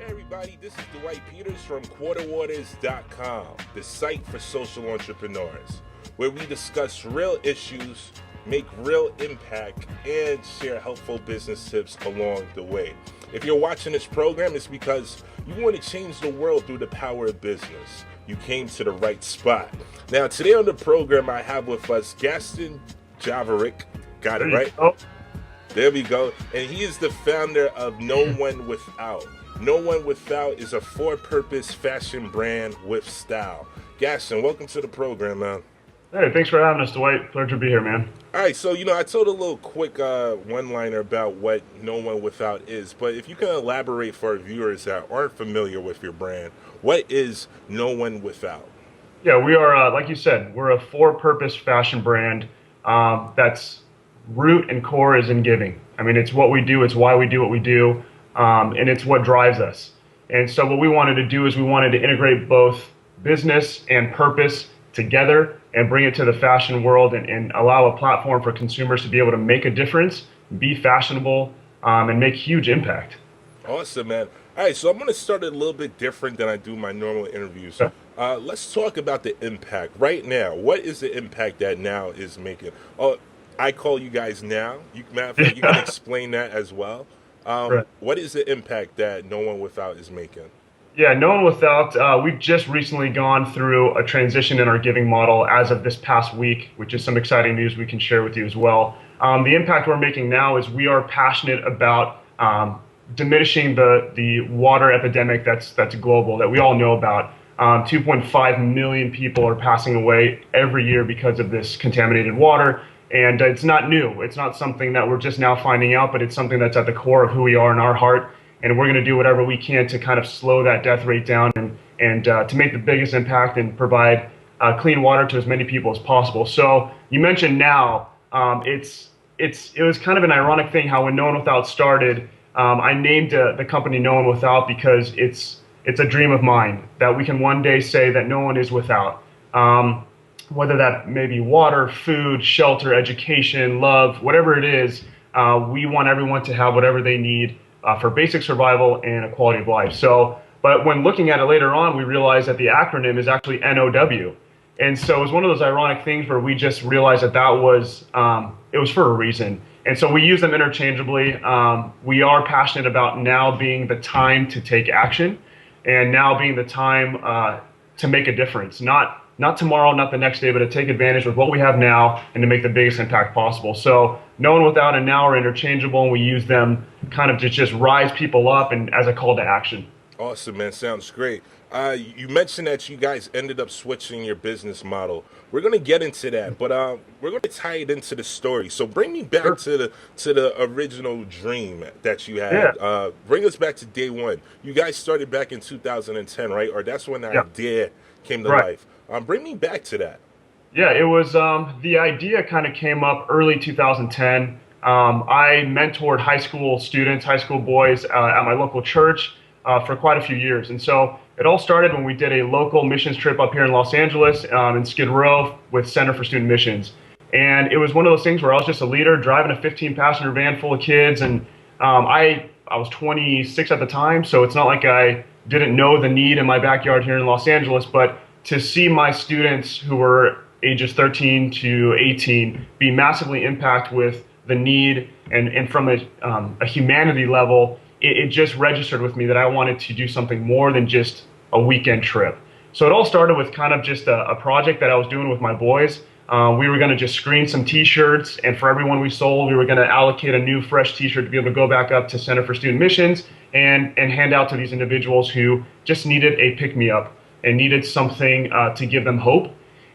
Hey everybody, this is Dwight Peters from quarterwaters.com, the site for social entrepreneurs, where we discuss real issues, make real impact, and share helpful business tips along the way. If you're watching this program, it's because you want to change the world through the power of business. You came to the right spot. Now, today on the program, I have with us Gaston Javurek. Got it right? Oh, There we go. And he is the founder of No One Without. No One Without is a for-purpose fashion brand with style. Gaston, welcome to the program, man. hey, thanks for having us, Dwight. Pleasure to be here, man. All right, so, I told a little quick one-liner about what No One Without is, but if you can elaborate for our viewers that aren't familiar with your brand, what is No One Without? Yeah, we are, like you said, we're a for-purpose fashion brand that's root and core is in giving. I mean, it's what we do, it's why we do what we do, and it's what drives us. And so what we wanted to do is we wanted to integrate both business and purpose together and bring it to the fashion world and allow a platform for consumers to be able to make a difference, be fashionable, and make huge impact. Awesome, man. All right, so I'm going to start it a little bit different than I do my normal interviews. Okay. Let's talk about the impact. Right now, what is the impact that Now is making? Oh, I call you guys Now. Matter of fact, you can explain that as well. Right. What is the impact that No One Without is making? Yeah, No One Without, we've just recently gone through a transition in our giving model as of this past week, which is some exciting news we can share with you as well. The impact we're making now is we are passionate about diminishing the water epidemic that's global, that we all know about. 2.5 million people are passing away every year because of this contaminated water. And it's not new. It's not something that we're just now finding out, but it's something that's at the core of who we are in our heart. And we're going to do whatever we can to kind of slow that death rate down and to make the biggest impact and provide clean water to as many people as possible. So you mentioned Now. It was kind of an ironic thing how when No One Without started, I named the company No One Without because it's a dream of mine that we can one day say that no one is without. Whether that may be water, food, shelter, education, love, whatever it is, we want everyone to have whatever they need for basic survival and a quality of life. So, but when looking at it later on, we realized that the acronym is actually NOW. And so it was one of those ironic things where we just realized that it was for a reason. And so we use them interchangeably. We are passionate about now being the time to take action and now being the time to make a difference. Not tomorrow, not the next day, but to take advantage of what we have now and to make the biggest impact possible. So No One Without and Now are interchangeable, and we use them kind of to just rise people up and as a call to action. Awesome, man. Sounds great. You mentioned that you guys ended up switching your business model. We're going to get into that, but we're going to tie it into the story. So bring me back Sure. to the original dream that you had. Yeah. Bring us back to day one. You guys started back in 2010, right? Or that's when the Yeah. idea came to Right. life. Bring me back to that. Yeah, it was the idea kind of came up early 2010. I mentored high school students, high school boys at my local church for quite a few years. And so it all started when we did a local missions trip up here in Los Angeles in Skid Row with Center for Student Missions. And it was one of those things where I was just a leader driving a 15-passenger van full of kids. And I was 26 at the time, so it's not like I didn't know the need in my backyard here in Los Angeles, but to see my students who were ages 13 to 18 be massively impacted with the need and from a humanity level, it just registered with me that I wanted to do something more than just a weekend trip. So it all started with kind of just a project that I was doing with my boys. We were going to just screen some t-shirts, and for everyone we sold, we were going to allocate a new fresh t-shirt to be able to go back up to Center for Student Missions and hand out to these individuals who just needed a pick-me-up and needed something to give them hope.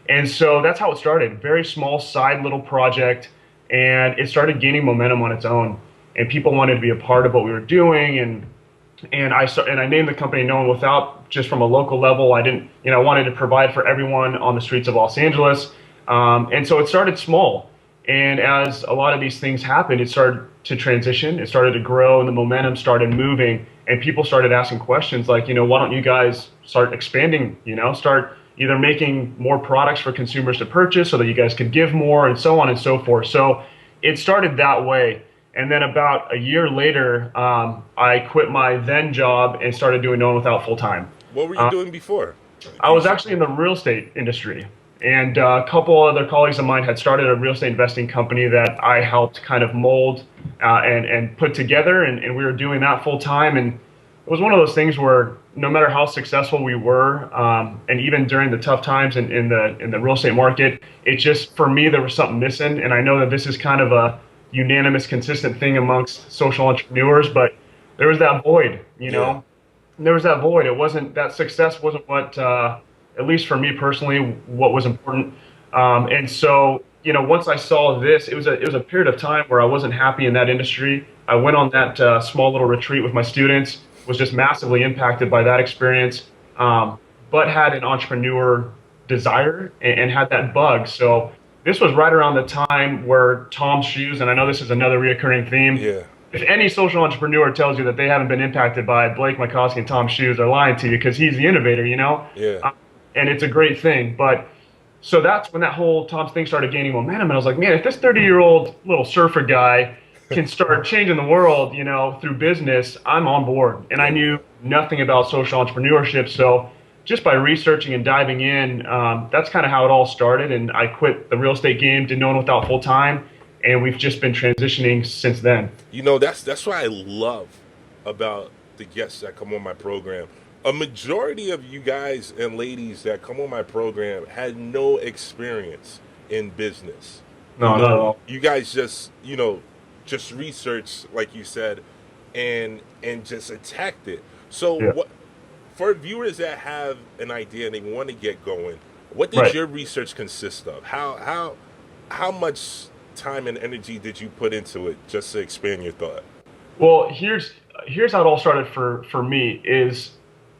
And so that's how it started. Very small side little project, and it started gaining momentum on its own. And people wanted to be a part of what we were doing, and I named the company No One Without just from a local level. I wanted to provide for everyone on the streets of Los Angeles. And so it started small. And as a lot of these things happened, it started to transition, it started to grow, and the momentum started moving, and people started asking questions like, why don't you guys start expanding, start either making more products for consumers to purchase so that you guys could give more, and so on and so forth. So it started that way. And then about a year later, I quit my then job and started doing No One Without full time. What were you doing before? I was actually in the real estate industry, and a couple other colleagues of mine had started a real estate investing company that I helped kind of mold and put together, and we were doing that full time. And it was one of those things where no matter how successful we were, and even during the tough times in the real estate market, it just, for me, there was something missing. And I know that this is kind of a unanimous, consistent thing amongst social entrepreneurs, but there was that void, you know. Yeah. There was that void. It wasn't, that success wasn't what, at least for me personally, what was important. And so, you know, once I saw this, it was a period of time where I wasn't happy in that industry. I went on that small little retreat with my students, was just massively impacted by that experience, but had an entrepreneur desire and had that bug. So this was right around the time where Tom's Shoes, and I know this is another reoccurring theme. Yeah. If any social entrepreneur tells you that they haven't been impacted by Blake Mycoskie and Tom's Shoes, they're lying to you, because he's the innovator, you know? Yeah. And it's a great thing. But so that's when that whole Tom's thing started gaining momentum. And I was like, man, if this 30-year-old little surfer guy can start changing the world, you know, through business, I'm on board. And I knew nothing about social entrepreneurship. So just by researching and diving in, that's kind of how it all started. And I quit the real estate game, did No One Without full time. And we've just been transitioning since then. You know, that's what I love about the guests that come on my program. A majority of you guys and ladies that come on my program had no experience in business. No, not at all. You guys just, you know, just researched, like you said, and just attacked it. So Yeah. what, for viewers that have an idea and they want to get going, what did your research consist of? How much time and energy did you put into it, just to expand your thought? Well, here's how it all started for me is,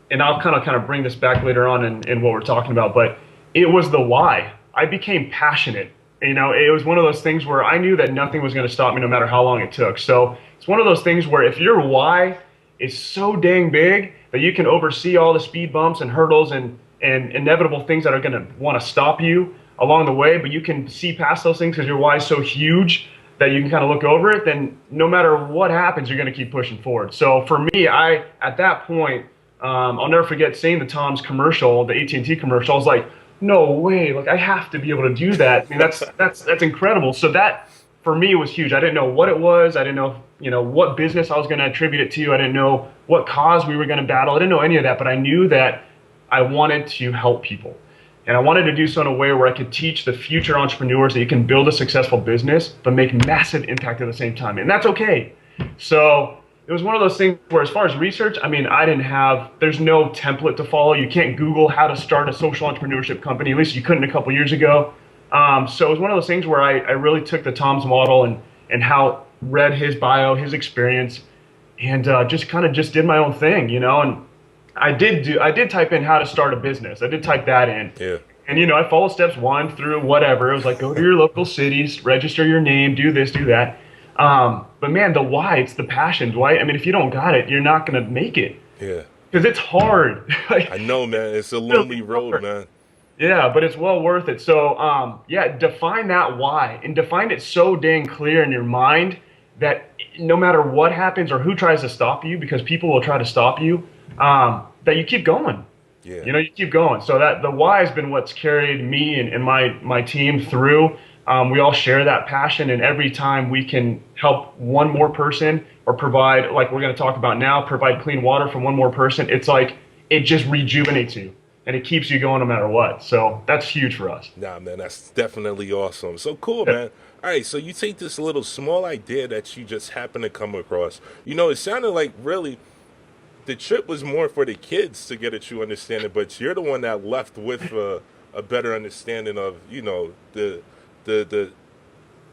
and I'll kind of bring this back later on in what we're talking about, but it was the why. I became passionate. You know, it was one of those things where I knew that nothing was going to stop me no matter how long it took. So it's one of those things where if your why is so dang big that you can oversee all the speed bumps and hurdles and inevitable things that are going to want to stop you along the way, but you can see past those things because your why is so huge that you can kind of look over it, then no matter what happens, you're going to keep pushing forward. So for me, at that point, I'll never forget seeing the Tom's commercial, the AT&T commercial. I was like, no way, like I have to be able to do that. I mean, that's incredible. So that for me was huge. I didn't know what it was. I didn't know, you know, what business I was going to attribute it to. I didn't know what cause we were going to battle. I didn't know any of that, but I knew that I wanted to help people. And I wanted to do so in a way where I could teach the future entrepreneurs that you can build a successful business, but make massive impact at the same time. And that's okay. So it was one of those things where, as far as research, I mean, there's no template to follow. You can't Google how to start a social entrepreneurship company. At least you couldn't a couple years ago. So it was one of those things where I really took the Tom's model and how read his bio, his experience, and just did my own thing, you know. And I did type in how to start a business. I did type that in. Yeah. And, you know, I followed steps 1 through whatever. It was like, go to your local cities, register your name, do this, do that. But man, the why, it's the passions, right? I mean, if you don't got it, you're not going to make it. Yeah. Because it's hard. I know, man. It's a lonely road, man. Yeah, but it's well worth it. So, define that why and define it so dang clear in your mind that no matter what happens or who tries to stop you, because people will try to stop you, that you keep going. Yeah. You know, you keep going. So that the why has been what's carried me and my team through. We all share that passion, and every time we can help one more person or provide, like we're going to talk about now, provide clean water for one more person, it's like it just rejuvenates you and it keeps you going no matter what. So that's huge for us. Nah, man, that's definitely awesome. So cool, man. All right, so you take this little small idea that you just happen to come across. You know, it sounded like really the trip was more for the kids to get a true understanding, but you're the one that left with a better understanding of, you know, the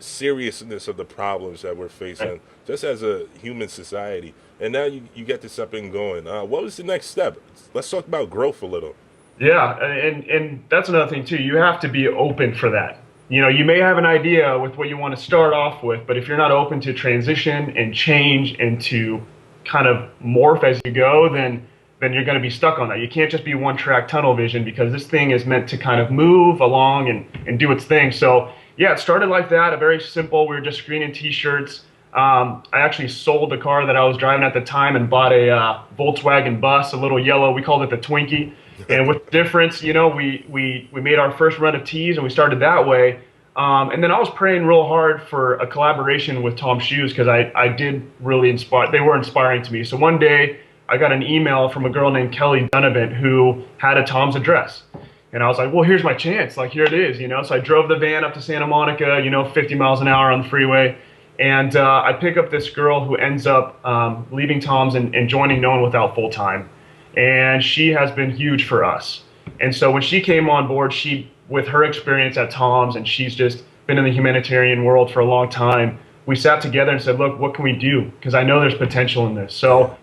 seriousness of the problems that we're facing just as a human society. And now you get this up and going. What was the next step? Let's talk about growth a little. Yeah, and that's another thing too. You have to be open for that. You know, you may have an idea with what you want to start off with, but if you're not open to transition and change and to kind of morph as you go, then you're going to be stuck on that. You can't just be one-track tunnel vision, because this thing is meant to kind of move along and do its thing. So yeah, it started like that, a very simple, we were just screening t-shirts. I actually sold the car that I was driving at the time and bought a Volkswagen bus, a little yellow. We called it the Twinkie. And with the difference, we made our first run of teas and we started that way. And then I was praying real hard for a collaboration with Tom Shoes because I did really inspire. They were inspiring to me. So one day I got an email from a girl named Kelly Donovan who had a Tom's address. And I was like, well, here's my chance. Like, here it is. So I drove the van up to Santa Monica, 50 miles an hour on the freeway. And I pick up this girl who ends up leaving Tom's and joining No One Without full time. And she has been huge for us. And so when she came on board, with her experience at Tom's, and she's just been in the humanitarian world for a long time, we sat together and said, look, what can we do? Because I know there's potential in this. So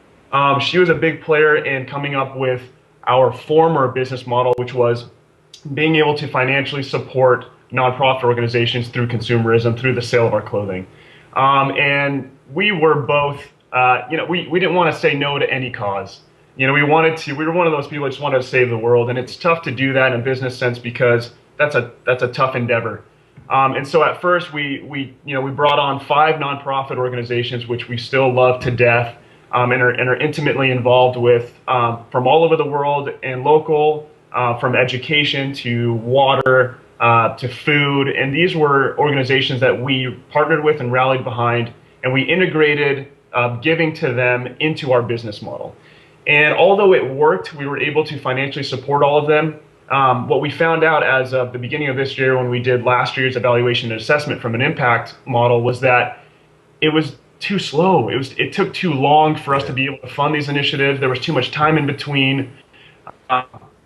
she was a big player in coming up with our former business model, which was being able to financially support nonprofit organizations through consumerism, through the sale of our clothing. And we were both, we didn't want to say no to any cause. We were one of those people that just wanted to save the world. And it's tough to do that in a business sense because that's a tough endeavor. And so at first we brought on 5 nonprofit organizations, which we still love to death, and are intimately involved with, from all over the world and local, from education to water, to food. And these were organizations that we partnered with and rallied behind, and we integrated giving to them into our business model. And although it worked, we were able to financially support all of them. What we found out as of the beginning of this year when we did last year's evaluation and assessment from an impact model was that it was too slow. It took too long for us to be able to fund these initiatives. There was too much time in between.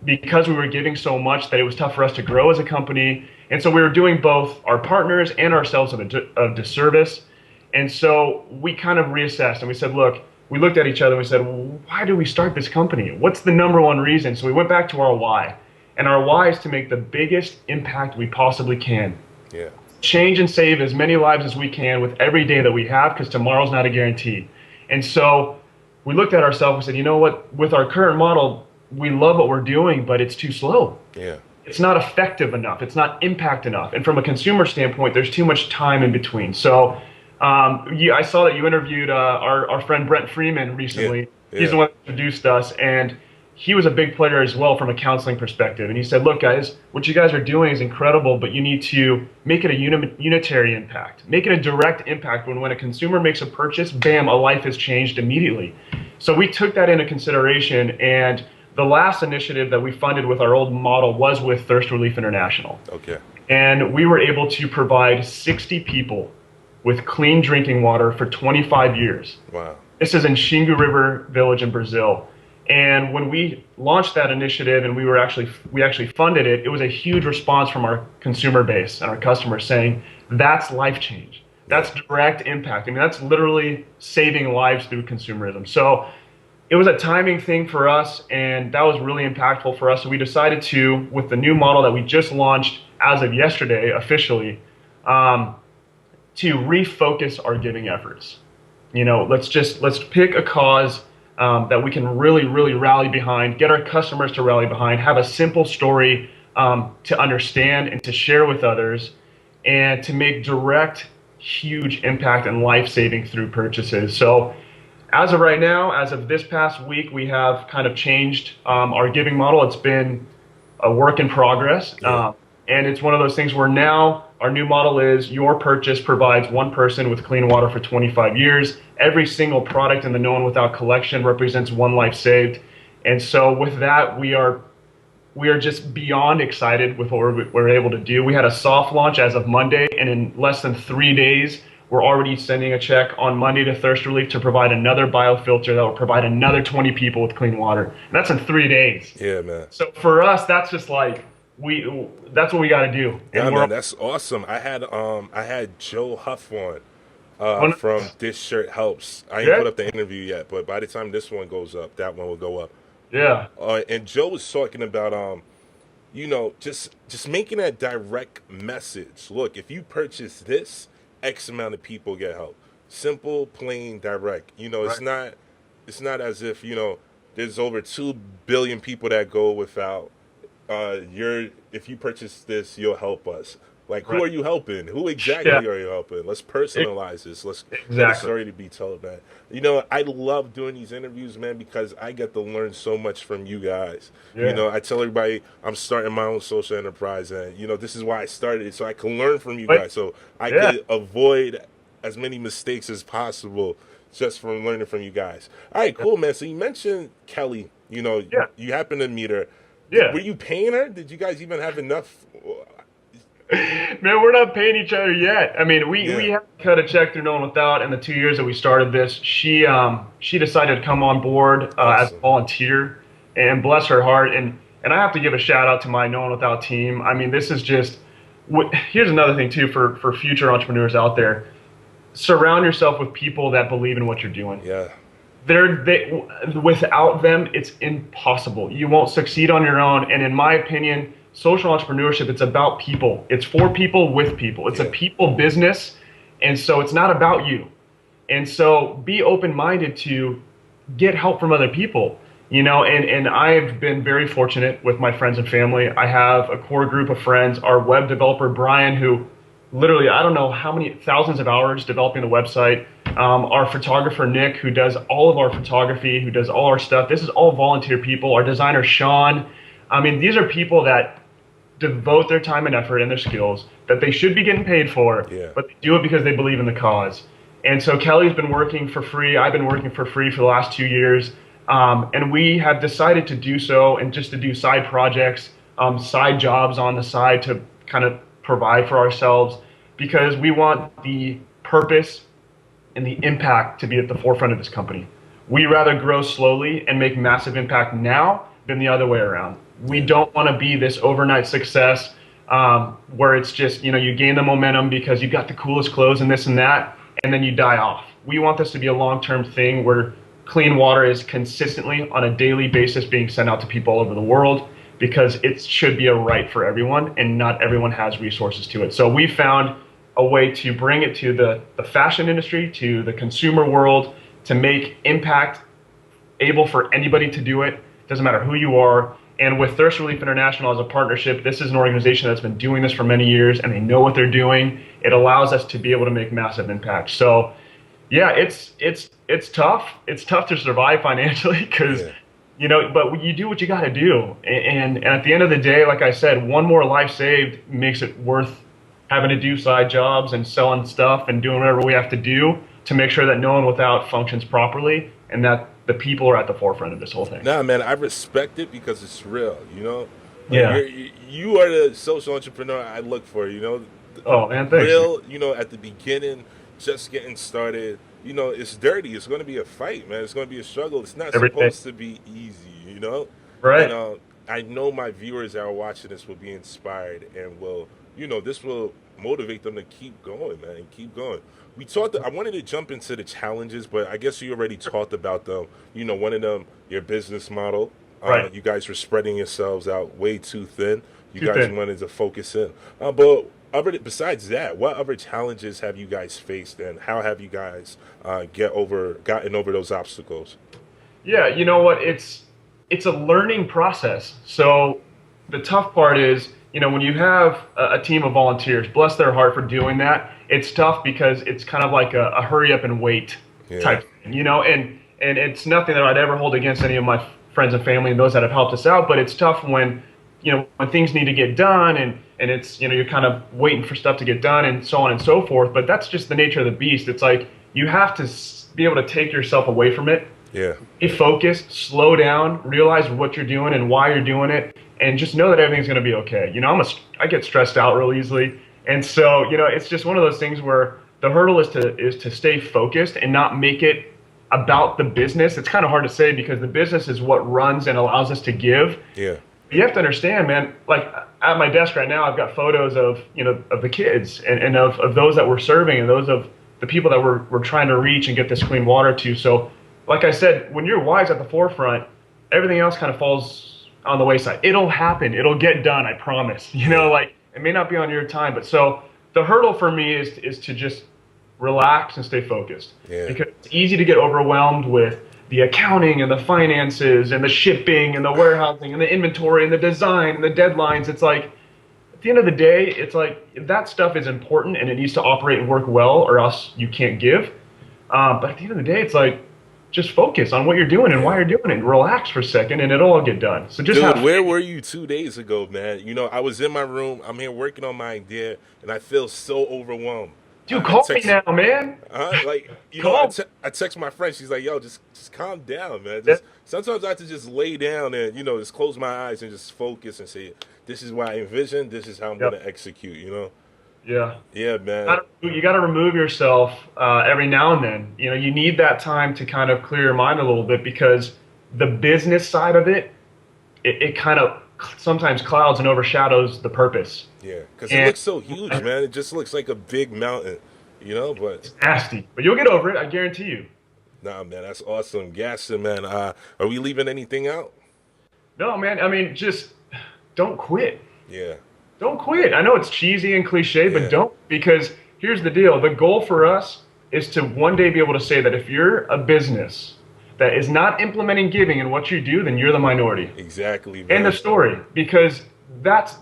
Because we were giving so much that it was tough for us to grow as a company. And so we were doing both our partners and ourselves a disservice. And so we kind of reassessed and we said, look, we looked at each other and we said, well, why do we start this company? What's the number one reason? So we went back to our why. And our why is to make the biggest impact we possibly can. Yeah. Change and save as many lives as we can with every day that we have, because tomorrow's not a guarantee. And so we looked at ourselves and said, you know what, with our current model, we love what we're doing, but it's too slow. Yeah. It's not effective enough. It's not impact enough. And from a consumer standpoint, there's too much time in between. So I saw that you interviewed our friend Brent Freeman recently. Yeah. He's the one that introduced us, and he was a big player as well from a counseling perspective. And he said, look, guys, what you guys are doing is incredible, but you need to make it a unitary impact. Make it a direct impact when a consumer makes a purchase, bam, a life has changed immediately. So we took that into consideration, and the last initiative that we funded with our old model was with Thirst Relief International. Okay. And we were able to provide 60 people with clean drinking water for 25 years. Wow. This is in Xingu River Village in Brazil. And when we launched that initiative and we actually funded it, it was a huge response from our consumer base and our customers saying, that's life change. That's direct impact. I mean, that's literally saving lives through consumerism. So it was a timing thing for us, and that was really impactful for us. So we decided to, with the new model that we just launched as of yesterday officially, to refocus our giving efforts. Let's pick a cause that we can really, really rally behind, get our customers to rally behind, have a simple story to understand and to share with others, and to make direct, huge impact and life-saving through purchases. So as of right now, as of this past week, we have kind of changed our giving model. It's been a work in progress. And it's one of those things where now our new model is your purchase provides one person with clean water for 25 years. Every single product in the No One Without collection represents one life saved. And so with that, we are just beyond excited with what we're able to do. We had a soft launch as of Monday, and in less than 3 days, we're already sending a check on Monday to Thirst Relief to provide another biofilter that will provide another 20 people with clean water. And that's in 3 days. Yeah, man. So for us, that's just like, that's what we got to do. Yeah, man, that's awesome. I had Joe Huff on from This Shirt Helps. I ain't put up the interview yet, but by the time this one goes up, that one will go up. Yeah. And Joe was talking about just making that direct message. Look, if you purchase this, X amount of people get help. Simple, plain, direct. It's not as if there's over 2 billion people that go without. If you purchase this, you'll help us. Like, who Right. are you helping? Who Yeah. exactly are you helping? Let's personalize this. Let's get a Exactly. story to be told, man. I love doing these interviews, man, because I get to learn so much from you guys. Yeah. I tell everybody I'm starting my own social enterprise, and this is why I started it, so I can learn from you But guys, so I yeah. could avoid as many mistakes as possible just from learning from you guys. All right, cool, man. So you mentioned Kelly. Yeah. You happen to meet her. Were Yeah. you paying her? Did you guys even have enough? Man, we're not paying each other yet. I mean, we Yeah. have cut a check through No One Without in the 2 years that we started this. She decided to come on board as a Awesome. volunteer, and bless her heart. And I have to give a shout out to my No One Without team. I mean, this is just. Here's another thing too for future entrepreneurs out there: surround yourself with people that believe in what you're doing. Yeah. Without them, it's impossible. You won't succeed on your own. And in my opinion, social entrepreneurship, it's about people. It's for people with people. It's a Yeah. people business. And so it's not about you. And so be open-minded to get help from other people. And I've been very fortunate with my friends and family. I have a core group of friends. Our web developer, Brian, who literally, I don't know how many thousands of hours developing the website. Our photographer, Nick, who does all of our photography, who does all our stuff. This is all volunteer people. Our designer, Sean. I mean, these are people that devote their time and effort and their skills that they should be getting paid for, Yeah. but they do it because they believe in the cause. And so Kelly's been working for free. I've been working for free for the last 2 years. And we have decided to do so and just to do side projects, side jobs on the side to kind of provide for ourselves because we want the purpose and the impact to be at the forefront of this company. We rather grow slowly and make massive impact now than the other way around. We don't want to be this overnight success where it's just, you gain the momentum because you got the coolest clothes and this and that, and then you die off. We want this to be a long-term thing where clean water is consistently on a daily basis being sent out to people all over the world because it should be a right for everyone and not everyone has resources to it. So we found a way to bring it to the fashion industry, to the consumer world, to make impact able for anybody to do it. Doesn't matter who you are. And with Thirst Relief International as a partnership, this is an organization that's been doing this for many years and they know what they're doing. It allows us to be able to make massive impact. So yeah, it's tough. It's tough to survive financially because, but you do what you got to do. And at the end of the day, like I said, one more life saved makes it worth having to do side jobs and selling stuff and doing whatever we have to do to make sure that No One Without functions properly and that the people are at the forefront of this whole thing. Nah, man, I respect it because it's real, Yeah. You are the social entrepreneur I look for, Oh, man, thanks. Real, at the beginning, just getting started, it's dirty. It's going to be a fight, man. It's going to be a struggle. It's not Every day. supposed to be easy, Right. And I know my viewers that are watching this will be inspired and will, this will motivate them to keep going, man, and keep going. I wanted to jump into the challenges, but I guess you already talked about them. One of them, your business model. Right. You guys were spreading yourselves out way too thin. You Too guys thin. wanted to focus in. But besides that, what other challenges have you guys faced, and how have you guys gotten over those obstacles? Yeah, you know what? It's a learning process. So the tough part is, when you have a team of volunteers, bless their heart for doing that, it's tough because it's kind of like a hurry up and wait type thing, and it's nothing that I'd ever hold against any of my friends and family and those that have helped us out, but it's tough when things need to get done and it's, you're kind of waiting for stuff to get done and so on and so forth, but that's just the nature of the beast. It's like you have to be able to take yourself away from it. Yeah. Be focused, slow down, realize what you're doing and why you're doing it, and just know that everything's going to be okay. I get stressed out real easily, and so it's just one of those things where the hurdle is to stay focused and not make it about the business. It's kind of hard to say because the business is what runs and allows us to give. Yeah. You have to understand, man. Like at my desk right now, I've got photos of of the kids and of those that we're serving and those of the people that we're trying to reach and get this clean water to. So, like I said, when your why's at the forefront, everything else kind of falls on the wayside. It'll happen. It'll get done. I promise. Like it may not be on your time, but so the hurdle for me is to just relax and stay focused. Yeah. Because it's easy to get overwhelmed with the accounting and the finances and the shipping and the warehousing and the inventory and the design and the deadlines. It's like, at the end of the day, it's like that stuff is important and it needs to operate and work well, or else you can't give. But at the end of the day, it's like just focus on what you're doing and why you're doing it, and relax for a second, and it'll all get done. So just Dude, where were you 2 days ago, man? You know, I was in my room. I'm here working on my idea, and I feel so overwhelmed. dude, call me now, man. Like, you know, Call. I text my friend. She's like, "Yo, just calm down, man. Yeah. Just sometimes I have to just lay down and just close my eyes and just focus and say, this is what I envision. This is how I'm Yep. gonna execute. You know? Yeah. Yeah, man. You got to remove yourself every now and then. You know, you need that time to kind of clear your mind a little bit, because the business side of it kind of sometimes clouds and overshadows the purpose. Yeah, because it looks so huge, man. It just looks like a big mountain, but It's nasty, but you'll get over it. I guarantee you. nah, man, that's awesome. Gaston, man. Are we leaving anything out? No, man. I mean, just don't quit. Yeah. Don't quit. I know it's cheesy and cliche, Yeah. but don't, because here's the deal. The goal for us is to one day be able to say that if you're a business that is not implementing giving in what you do, then you're the minority. Exactly, man. End of story. Because that's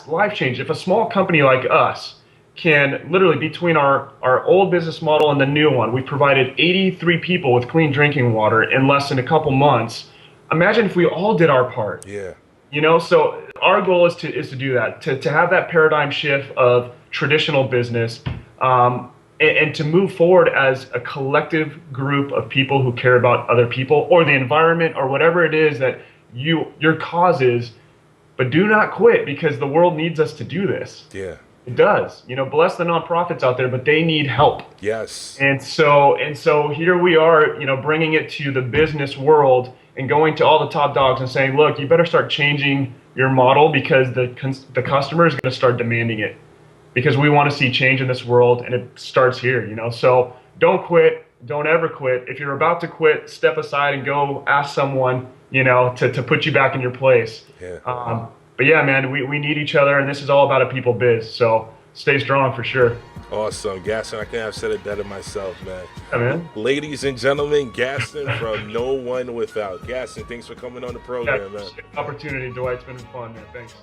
life change. If a small company like us can literally, between our old business model and the new one, we've provided 83 people with clean drinking water in less than a couple months. Imagine if we all did our part. Yeah. So our goal is to do that, to have that paradigm shift of traditional business, and to move forward as a collective group of people who care about other people or the environment or whatever it is that your cause is. But do not quit, because the world needs us to do this. Yeah. It does. Bless the nonprofits out there, but they need help. Yes. And so here we are, bringing it to the business world and going to all the top dogs and saying, look, you better start changing your model, because the customer is going to start demanding it, because we want to see change in this world, and it starts here, So don't quit. Don't ever quit. If you're about to quit, step aside and go ask someone, to put you back in your place. Yeah. But yeah, man, we need each other, and this is all about a people biz. So stay strong for sure. Awesome. Gaston, I couldn't have said it better myself, man. Yeah, man. Ladies and gentlemen, Gaston from No One Without. Gaston, thanks for coming on the program, man. Opportunity, Dwight. It's been fun, man. Thanks.